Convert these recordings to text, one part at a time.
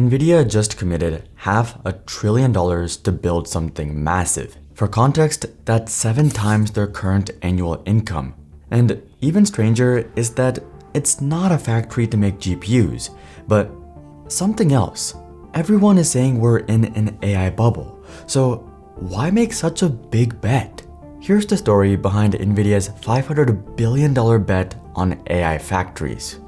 Nvidia just committed $500 billion to build something massive. For context, that's 7 times their current annual income. And even stranger is that it's not a factory to make GPUs, but something else. Everyone is saying we're in an AI bubble, so why make such a big bet? Here's the story behind Nvidia's $500 billion bet on AI factories.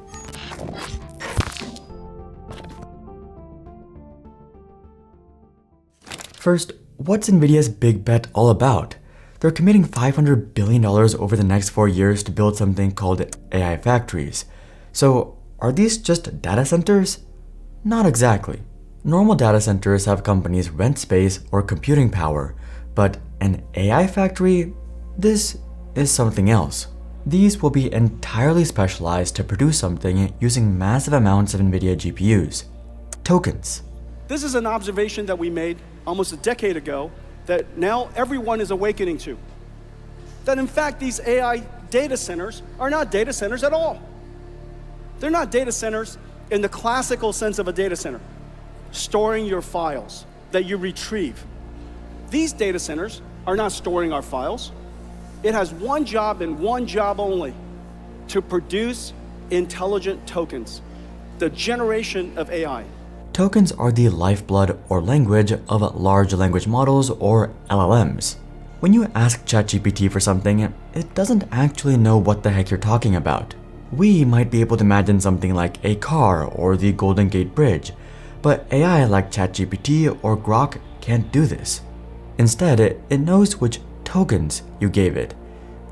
First, what's Nvidia's big bet all about? They're committing $500 billion over the next 4 years to build something called AI factories. So, are these just data centers? Not exactly. Normal data centers have companies rent space or computing power, but an AI factory? This is something else. These will be entirely specialized to produce something using massive amounts of Nvidia GPUs. Tokens. This is an observation that we made almost a decade ago that now everyone is awakening to. That in fact, these AI data centers are not data centers at all. They're not data centers in the classical sense of a data center, storing your files that you retrieve. These data centers are not storing our files. It has one job and one job only, to produce intelligent tokens, the generation of AI. Tokens are the lifeblood or language of large language models or LLMs. When you ask ChatGPT for something, it doesn't actually know what the heck you're talking about. We might be able to imagine something like a car or the Golden Gate Bridge, but AI like ChatGPT or Grok can't do this. Instead, it knows which tokens you gave it.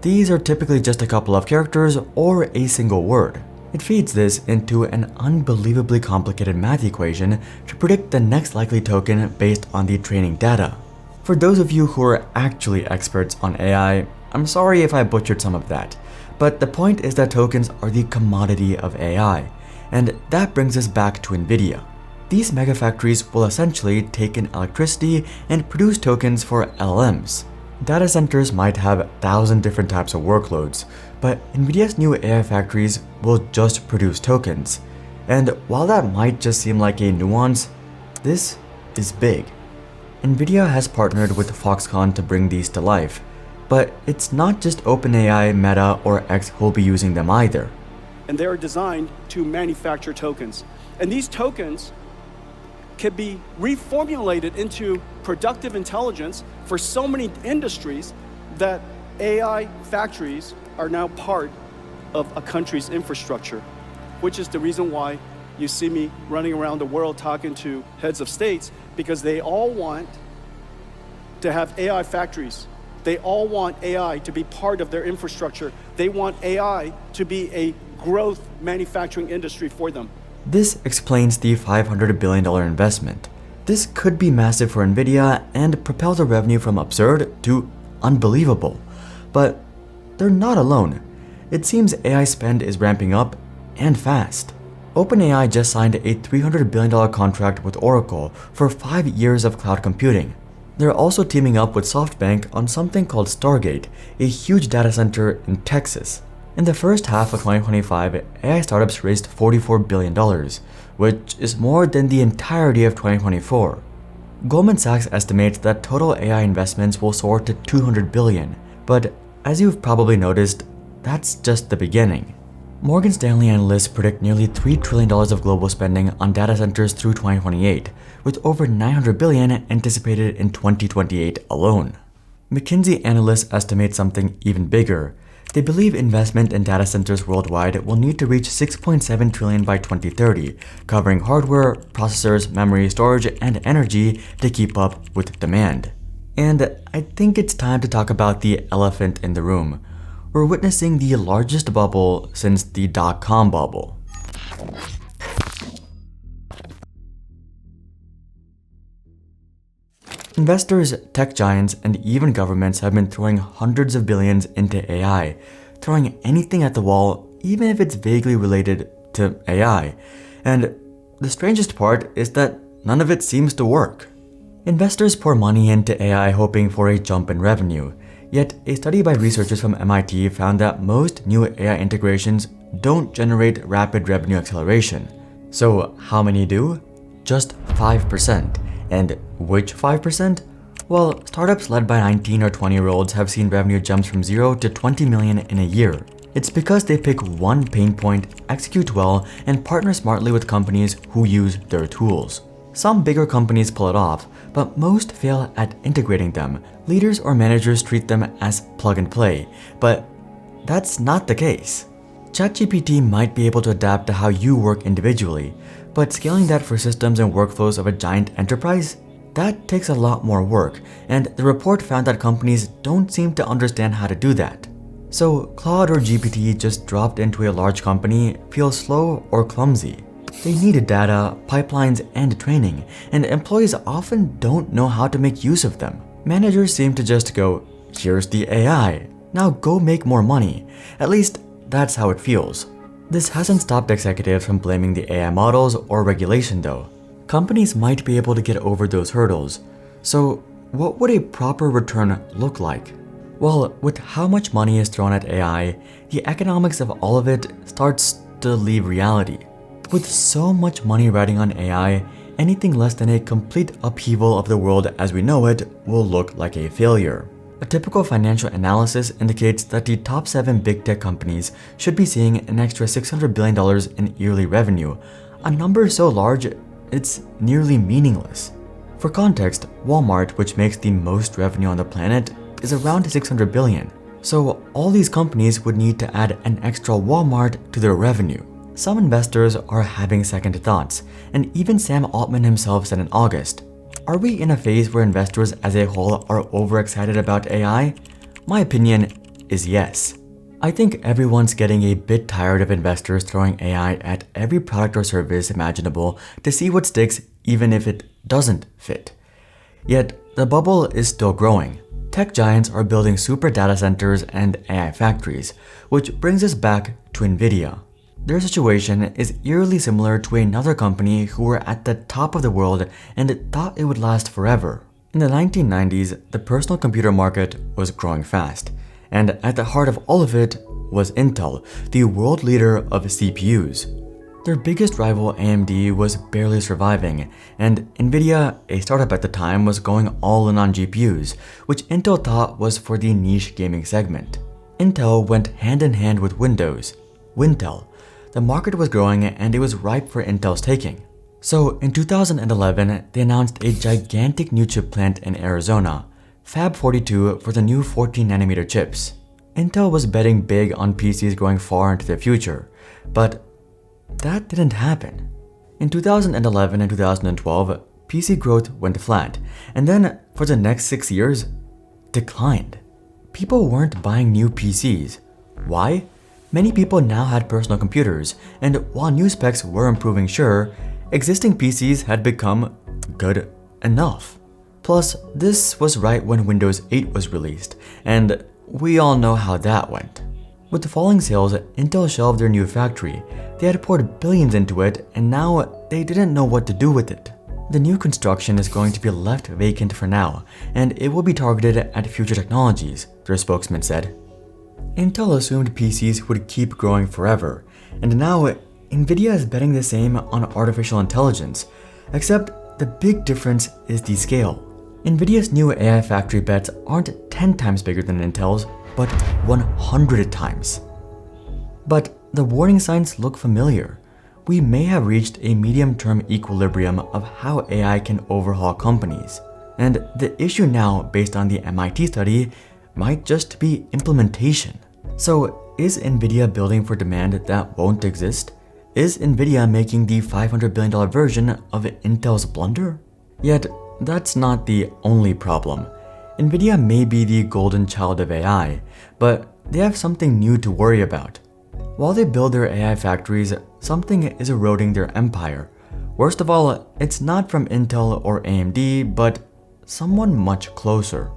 These are typically just a couple of characters or a single word. It feeds this into an unbelievably complicated math equation to predict the next likely token based on the training data. For those of you who are actually experts on AI, I'm sorry if I butchered some of that, but the point is that tokens are the commodity of AI, and that brings us back to Nvidia. These mega factories will essentially take in electricity and produce tokens for LLMs. Data centers might have 1,000 different types of workloads, but Nvidia's new AI factories will just produce tokens. And while that might just seem like a nuance, this is big. Nvidia has partnered with Foxconn to bring these to life, but it's not just OpenAI, Meta, or X who'll be using them either. And they are designed to manufacture tokens. And these tokens can be reformulated into productive intelligence for so many industries that AI factories are now part of a country's infrastructure, which is the reason why you see me running around the world talking to heads of states, because they all want to have AI factories. They all want AI to be part of their infrastructure. They want AI to be a growth manufacturing industry for them. This explains the $500 billion investment. This could be massive for Nvidia and propel the revenue from absurd to unbelievable. But they're not alone. It seems AI spend is ramping up and fast. OpenAI just signed a $300 billion contract with Oracle for 5 years of cloud computing. They're also teaming up with SoftBank on something called Stargate, a huge data center in Texas. In the first half of 2025, AI startups raised $44 billion, which is more than the entirety of 2024. Goldman Sachs estimates that total AI investments will soar to $200 billion, but as you've probably noticed, that's just the beginning. Morgan Stanley analysts predict nearly $3 trillion of global spending on data centers through 2028, with over $900 billion anticipated in 2028 alone. McKinsey analysts estimate something even bigger. They believe investment in data centers worldwide will need to reach $6.7 trillion by 2030, covering hardware, processors, memory, storage, and energy to keep up with demand. And I think it's time to talk about the elephant in the room. We're witnessing the largest bubble since the dot-com bubble. Investors, tech giants, and even governments have been throwing hundreds of billions into AI, throwing anything at the wall, even if it's vaguely related to AI. And the strangest part is that none of it seems to work. Investors pour money into AI hoping for a jump in revenue, yet a study by researchers from MIT found that most new AI integrations don't generate rapid revenue acceleration. So how many do? just 5%. And which 5%? Well, startups led by 19 or 20-year-olds have seen revenue jumps from 0 to 20 million in a year. It's because they pick one pain point, execute well, and partner smartly with companies who use their tools. Some bigger companies pull it off, but most fail at integrating them. Leaders or managers treat them as plug and play, but that's not the case. ChatGPT might be able to adapt to how you work individually, but scaling that for systems and workflows of a giant enterprise? That takes a lot more work, and the report found that companies don't seem to understand how to do that. So Claude or GPT just dropped into a large company feels slow or clumsy. They need data, pipelines, and training, and employees often don't know how to make use of them. Managers seem to just go, here's the AI, now go make more money. At least that's how it feels. This hasn't stopped executives from blaming the AI models or regulation though. Companies might be able to get over those hurdles. So what would a proper return look like? Well, with how much money is thrown at AI, the economics of all of it starts to leave reality. With so much money riding on AI, anything less than a complete upheaval of the world as we know it will look like a failure. A typical financial analysis indicates that the top 7 big tech companies should be seeing an extra $600 billion in yearly revenue, a number so large it's nearly meaningless. For context, Walmart, which makes the most revenue on the planet, is around 600 billion. So all these companies would need to add an extra Walmart to their revenue. Some investors are having second thoughts, and even Sam Altman himself said in August, "Are we in a phase where investors as a whole are overexcited about AI?" My opinion is yes. I think everyone's getting a bit tired of investors throwing AI at every product or service imaginable to see what sticks even if it doesn't fit. Yet, the bubble is still growing. Tech giants are building super data centers and AI factories, which brings us back to Nvidia. Their situation is eerily similar to another company who were at the top of the world and thought it would last forever. In the 1990s, the personal computer market was growing fast, and at the heart of all of it was Intel, the world leader of CPUs. Their biggest rival AMD was barely surviving, and Nvidia, a startup at the time, was going all in on GPUs, which Intel thought was for the niche gaming segment. Intel went hand in hand with Windows, Wintel. The market was growing and it was ripe for Intel's taking. So in 2011, they announced a gigantic new chip plant in Arizona, Fab 42 for the new 14nm chips. Intel was betting big on PCs going far into the future, but that didn't happen. In 2011 and 2012, PC growth went flat, and then for the next 6 years, declined. People weren't buying new PCs. Why? Many people now had personal computers, and while new specs were improving, sure, existing PCs had become good enough. Plus, this was right when Windows 8 was released, and we all know how that went. With the falling sales, Intel shelved their new factory. They had poured billions into it, and now they didn't know what to do with it. The new construction is going to be left vacant for now, and it will be targeted at future technologies, their spokesman said. Intel assumed PCs would keep growing forever, and now Nvidia is betting the same on artificial intelligence, except the big difference is the scale. Nvidia's new AI factory bets aren't 10 times bigger than Intel's, but 100 times. But the warning signs look familiar. We may have reached a medium-term equilibrium of how AI can overhaul companies. And the issue now, based on the MIT study, might just be implementation. So is Nvidia building for demand that won't exist? Is Nvidia making the $500 billion version of Intel's blunder? Yet, that's not the only problem. Nvidia may be the golden child of AI, but they have something new to worry about. While they build their AI factories, something is eroding their empire. Worst of all, it's not from Intel or AMD, but someone much closer.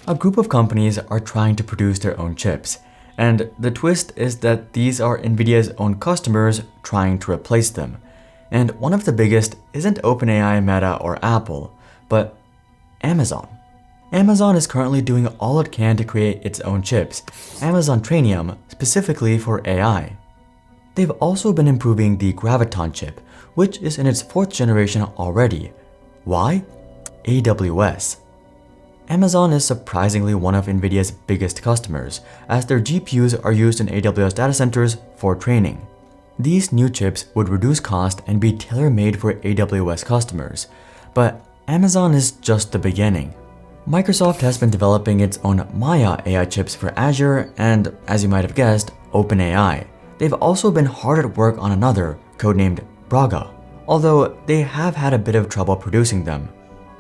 A group of companies are trying to produce their own chips, and the twist is that these are Nvidia's own customers trying to replace them. And one of the biggest isn't OpenAI, Meta, or Apple, but Amazon. Amazon is currently doing all it can to create its own chips, Amazon Trainium, specifically for AI. They've also been improving the Graviton chip, which is in its 4th generation already. Why? AWS. Amazon is surprisingly one of Nvidia's biggest customers, as their GPUs are used in AWS data centers for training. These new chips would reduce cost and be tailor-made for AWS customers, but Amazon is just the beginning. Microsoft has been developing its own Maya AI chips for Azure and, as you might have guessed, OpenAI. They've also been hard at work on another, codenamed Braga, although they have had a bit of trouble producing them.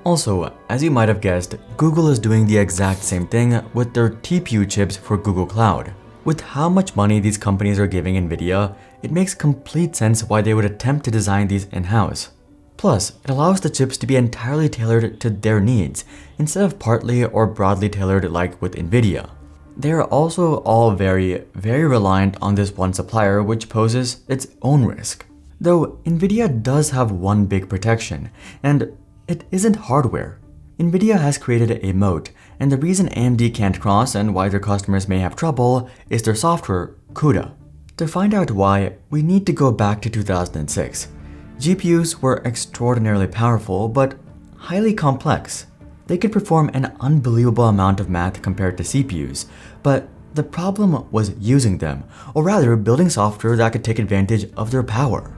Also, as you might have guessed, Google is doing the exact same thing with their TPU chips for Google Cloud. With how much money these companies are giving Nvidia, it makes complete sense why they would attempt to design these in-house. Plus, it allows the chips to be entirely tailored to their needs, instead of partly or broadly tailored like with Nvidia. They are also all very reliant on this one supplier, which poses its own risk. Though Nvidia does have one big protection, and it isn't hardware. Nvidia has created a moat, and the reason AMD can't cross and why their customers may have trouble is their software, CUDA. To find out why, we need to go back to 2006. GPUs were extraordinarily powerful, but highly complex. They could perform an unbelievable amount of math compared to CPUs, but the problem was using them, or rather building software that could take advantage of their power.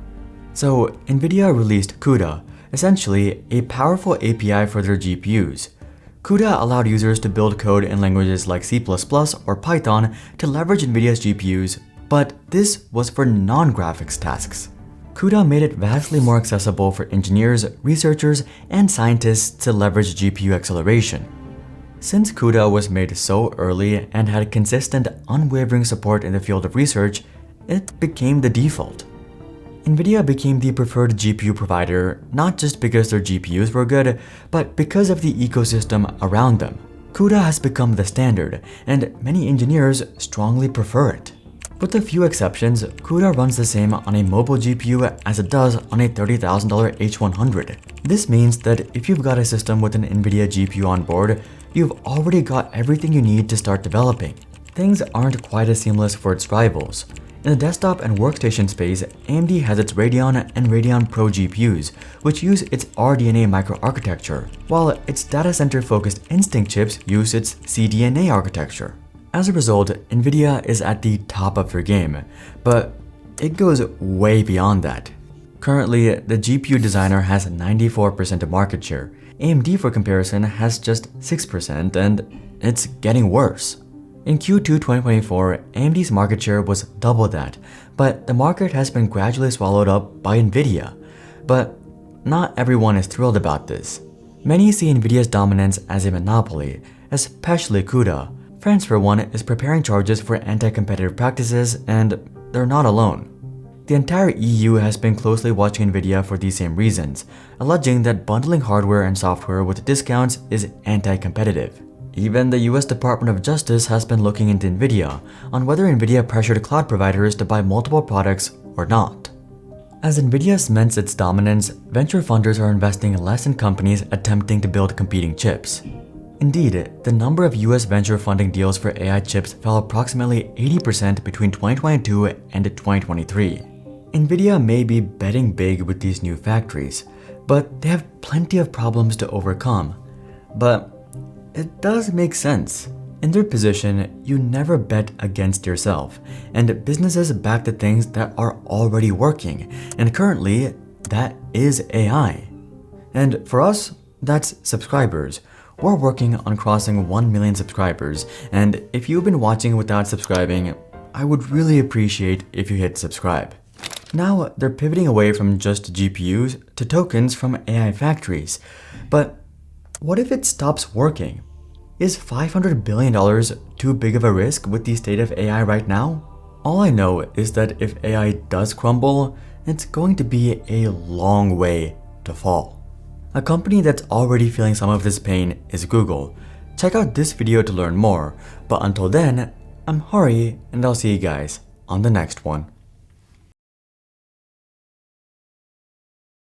So Nvidia released CUDA, essentially a powerful API for their GPUs. CUDA allowed users to build code in languages like C++ or Python to leverage Nvidia's GPUs, but this was for non-graphics tasks. CUDA made it vastly more accessible for engineers, researchers, and scientists to leverage GPU acceleration. Since CUDA was made so early and had consistent, unwavering support in the field of research, it became the default. Nvidia became the preferred GPU provider not just because their GPUs were good, but because of the ecosystem around them. CUDA has become the standard, and many engineers strongly prefer it. With a few exceptions, CUDA runs the same on a mobile GPU as it does on a $30,000 H100. This means that if you've got a system with an Nvidia GPU on board, you've already got everything you need to start developing. Things aren't quite as seamless for its rivals. In the desktop and workstation space, AMD has its Radeon and Radeon Pro GPUs, which use its RDNA microarchitecture, while its data center-focused Instinct chips use its CDNA architecture. As a result, Nvidia is at the top of their game, but it goes way beyond that. Currently, the GPU designer has 94% of market share. AMD, for comparison, has just 6%, and it's getting worse. In Q2 2024, AMD's market share was double that, but the market has been gradually swallowed up by Nvidia. But not everyone is thrilled about this. Many see Nvidia's dominance as a monopoly, especially CUDA. France, for one, is preparing charges for anti-competitive practices, and they're not alone. The entire EU has been closely watching Nvidia for these same reasons, alleging that bundling hardware and software with discounts is anti-competitive. Even the US Department of Justice has been looking into Nvidia on whether Nvidia pressured cloud providers to buy multiple products or not. As Nvidia cements its dominance, venture funders are investing less in companies attempting to build competing chips. Indeed, the number of US venture funding deals for AI chips fell approximately 80% between 2022 and 2023. Nvidia may be betting big with these new factories, but they have plenty of problems to overcome. But it does make sense. In their position, you never bet against yourself, and businesses back the things that are already working, and currently, that is AI. And for us, that's subscribers. We're working on crossing 1 million subscribers, and if you've been watching without subscribing, I would really appreciate if you hit subscribe. Now, they're pivoting away from just GPUs to tokens from AI factories, but what if it stops working? Is $500 billion too big of a risk with the state of AI right now? All I know is that if AI does crumble, it's going to be a long way to fall. A company that's already feeling some of this pain is Google. Check out this video to learn more, but until then, I'm Hari and I'll see you guys on the next one.